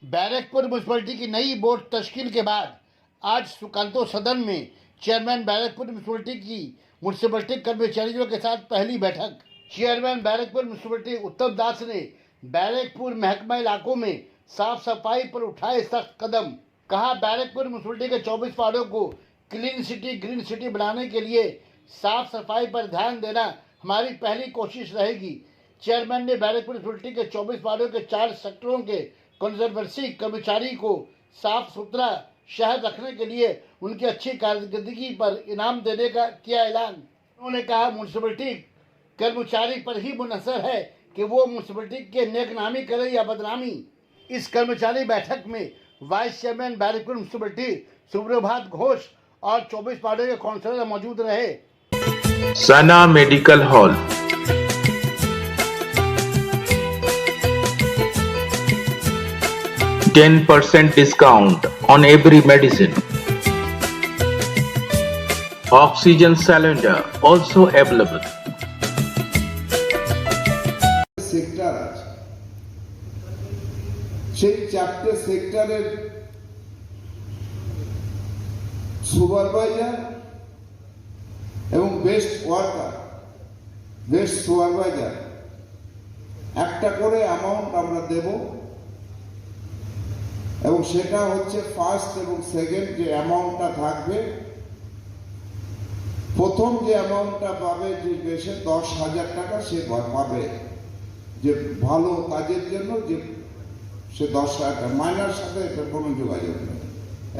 Barrackpore municipality की नई board तश्कील के बाद आज सुकांतो सदन में चेयरमैन बैरकपुर म्यूनसिपलिटी कर्मचारियों के साथ पहली बैठक। चेयरमैन बैरकपुर म्यूनसिपलिटी उत्तम दास ने बैरकपुर महकमा इलाकों में साफ सफाई पर उठाए सख्त कदम। कहा, बैरकपुर म्यूनसिपलिटी के 24 वार्डों को क्लीन सिटी ग्रीन सिटी बनाने के लिए साफ सफाई पर ध्यान देना हमारी पहली कोशिश रहेगी। चेयरमैन ने बैरकपुर म्यूनसिपलिटी के 24 वार्डों के 4 सेक्टरों के कंजर्वेंसी कर्मचारी को साफ सुथरा शहर रखने के लिए उनकी अच्छी कारकर्दगी पर इनाम देने का किया ऐलान। उन्होंने कहा, म्यूनसिपलिटी कर्मचारी पर ही मुनहसर है कि वो म्यूनसिपलिटी के नेकनामी करे या बदनामी। इस कर्मचारी बैठक में वाइस चेयरमैन बैरकपुर म्यूनसिपलिटी सुप्रभात घोष और 24 वार्डों के काउंसलर मौजूद रहे। Sana medical hall, 10% discount on every medicine. Oxygen cylinder also available. Sector আছে, সেই 4টে সেক্টরের সুপারভাইজার এবং বেস্ট ওয়ার্কার, বেস্ট সুপারভাইজার একটা করে অ্যামাউন্ট আমরা দেব এবং সেটা হচ্ছে ফার্স্ট এবং সেকেন্ড যে অ্যামাউন্টটা থাকবে। প্রথম যে অ্যামাউন্টটা পাবে যে বেশি 10,000 টাকা সে পাবে, যে ভালো কাজের জন্য যে সে 10,000 টাকা, মাইনার সাথে এটা কোনো যোগাযোগ নেই।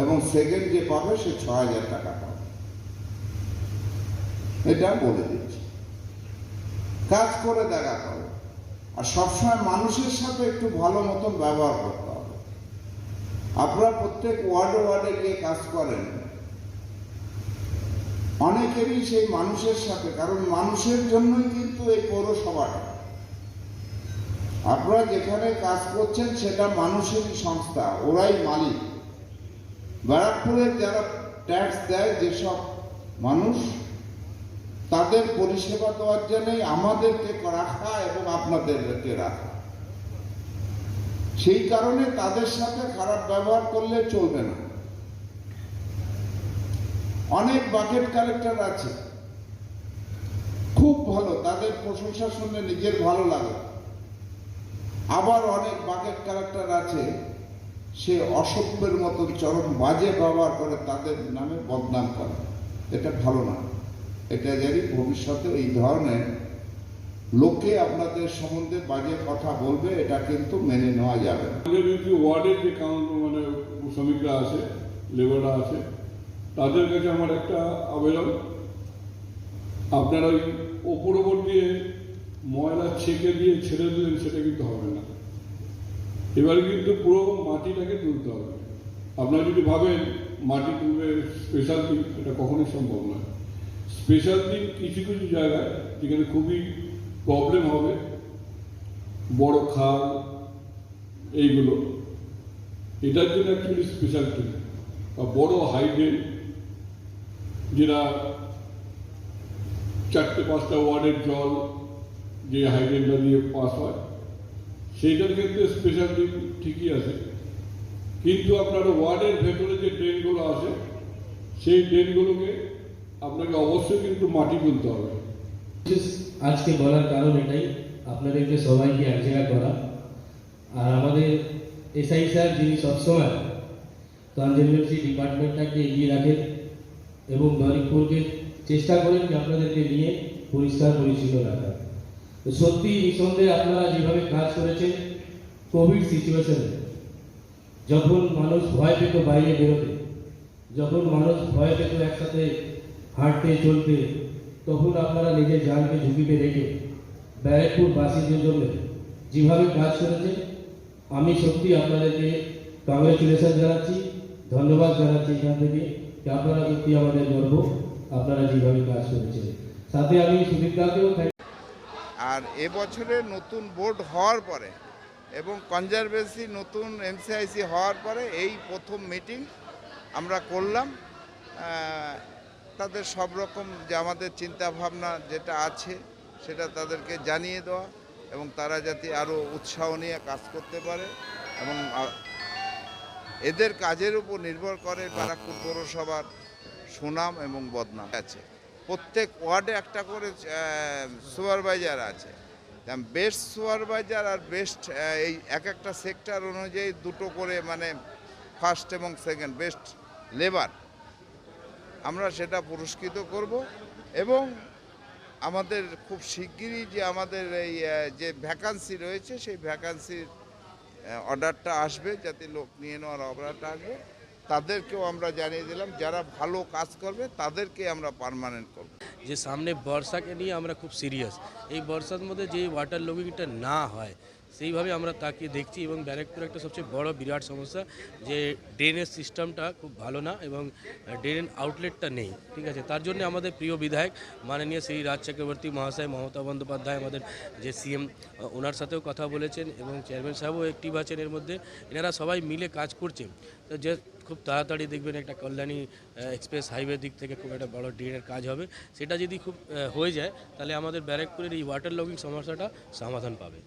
এবং সেকেন্ড যে পাবে সে 6,000 টাকা পাবে। এটা বলে দিচ্ছি, কাজ করে দেখাতে হবে আর সবসময় মানুষের সাথে একটু ভালো মতন ব্যবহার করতে হবে। আপনারা প্রত্যেক ওয়ার্ডে ওয়ার্ডে গিয়ে কাজ করেন, অনেকেরই সেই মানুষের সাথে, কারণ মানুষের জন্যই কিন্তু এই পৌরসভাটা। আপনারা যেখানে কাজ করছেন সেটা মানুষেরই সংস্থা, ওরাই মালিক। ব্যারাকপুরের যারা ট্যাক্স দেয় যেসব মানুষ, তাদের পরিষেবা দেওয়ার জন্যই আমাদেরকে রাখা এবং আপনাদেরকে রাখা। সেই কারণে তাদের সাথে খারাপ ব্যবহার করলে চলবে না। অনেক বাকেট কালেক্টর আছে খুব ভালো, তাদের প্রশংসা শুনলে নিজের ভালো লাগে। আবার অনেক বাকেট কালেক্টর আছে সে অসভ্যের মতো চরম বাজে ব্যবহার করে, তাদের নামে বদনাম করে। এটা ভালো না। এটা জানি ভবিষ্যতে এই ধরনের লোকে আপনাদের সম্বন্ধে বাজে কথা বলবে, এটা কিন্তু মেনে নেওয়া যাবে না। ওয়ার্ডের যে মানে শ্রমিকরা আছে, লেবাররা আছে, তাদের কাছে আমার একটা আবেদন, আপনারা ওই ওপর দিয়ে ময়লা ছেঁকে দিয়ে ছেড়ে দিলেন, সেটা কিন্তু হবে না। এবার কিন্তু পুরো মাটিটাকে তুলতে হবে। আপনারা যদি ভাবেন মাটি তুলবে স্পেশাল দিন, এটা কখনোই সম্ভব নয়। স্পেশাল দিন কিছু কিছু জায়গায় যেখানে খুবই প্রবলেম হবে, বড় খাল এইগুলো, এটার জন্য অ্যাকচুয়ালি স্পেশাল দিন। বা বড় হাইড্রেন যেটা 4-5টা ওয়ার্ডের জল যে হাইড্রেনটা দিয়ে পাস হয়, সেইটার ক্ষেত্রে স্পেশাল দিন ঠিকই আছে। কিন্তু আপনার ওয়ার্ডের ভেতরে যে ড্রেনগুলো আছে, সেই ড্রেনগুলোকে আপনাকে অবশ্যই কিন্তু মাটি তুলতে হবে। আজকে বলার কারণ এটাই, আপনাদেরকে সবাইকে এক জায়গায় করা। আর আমাদের এসআই স্যার, যিনি সবসময় কনজারভেন্সি ডিপার্টমেন্টটাকে এগিয়ে রাখেন এবং ব্যারাকপুরকে চেষ্টা করেন যে আপনাদেরকে নিয়ে পরিষ্কার পরিচ্ছন্ন রাখা। তো সত্যি নিঃসন্দেহে আপনারা যেভাবে কাজ করেছেন, কোভিড সিচুয়েশনে যখন মানুষ ভয় পেত বাইরে বেরোতে, যখন মানুষ ভয় পেত একসাথে হাঁটতে চলতে, তখন আপনারা নিজের জানকে ঝুঁকিতে রেখে ব্যারাকপুরবাসীদের জন্য যেভাবে কাজ করেছেন, আমি সত্যি আপনাদেরকে কংগ্রেচুলেশন জানাচ্ছি, ধন্যবাদ জানাচ্ছি এখান থেকে, যে আপনারা সত্যি আমাদের গর্ব, আপনারা যেভাবে কাজ করেছেন। সাথে আমি সুদীপদাকেও। আর এবছরের নতুন বোর্ড হওয়ার পরে এবং কনজারভেন্সি নতুন এমসিআইসি হওয়ার পরে এই প্রথম মিটিং আমরা করলাম। তাদের সব রকম যে আমাদের চিন্তাভাবনা যেটা আছে সেটা তাদেরকে জানিয়ে দেওয়া এবং তারা যাতে আরও উৎসাহ নিয়ে কাজ করতে পারে এবং এদের কাজের উপর নির্ভর করে ব্যারাকপুর পৌরসভার সুনাম এবং বদনাম আছে। প্রত্যেক ওয়ার্ডে একটা করে সুপারভাইজার আছে। বেস্ট সুপারভাইজার আর বেস্ট এই এক একটা সেক্টর অনুযায়ী দুটো করে মানে ফার্স্ট এবং সেকেন্ড বেস্ট লেবার আমরা সেটা পুরস্কৃত করব। এবং আমাদের খুব শিগগিরই যে আমাদের এই যে ভ্যাকান্সি রয়েছে সেই ভ্যাকান্সির অর্ডারটা আসবে, যাতে লোক নিয়ে নেওয়ার অর্ডারটা আসবে, তাদেরকেও আমরা জানিয়ে দিলাম যারা ভালো কাজ করবে তাদেরকে আমরা পার্মানেন্ট করব। যে সামনে বর্ষাকে নিয়ে আমরা খুব সিরিয়াস। এই বর্ষার মধ্যে যেই ওয়াটার লগিংটা না হয় সেইভাবে আমরা তাকিয়ে দেখছি। এবং ব্যারাকপুর একটা সবচেয়ে বড় বিরাট সমস্যা যে ড্রেনেজ সিস্টেমটা খুব ভালো না এবং ড্রেন আউটলেটটা নেই, ঠিক আছে। তার জন্য আমাদের প্রিয় বিধায়ক মাননীয় শ্রী রাজ চক্রবর্তী মহাশয়, মমতা বন্দ্যোপাধ্যায় আমাদের যে সিএম, ওনার সাথেও কথা বলেছেন এবং চেয়ারম্যান সাহেবও অ্যাক্টিভ আছেন এর মধ্যে। এনারা সবাই মিলে কাজ করছে। তো যে খুব তাড়াতাড়ি দেখবেন একটা কল্যাণী এক্সপ্রেস হাইওয়ে দিক থেকে খুব একটা বড় ড্রেনের কাজ হবে। সেটা যদি খুব হয়ে যায় তাহলে আমাদের ব্যারাকপুরের এই ওয়াটার লগিং সমস্যাটা সমাধান পাবে।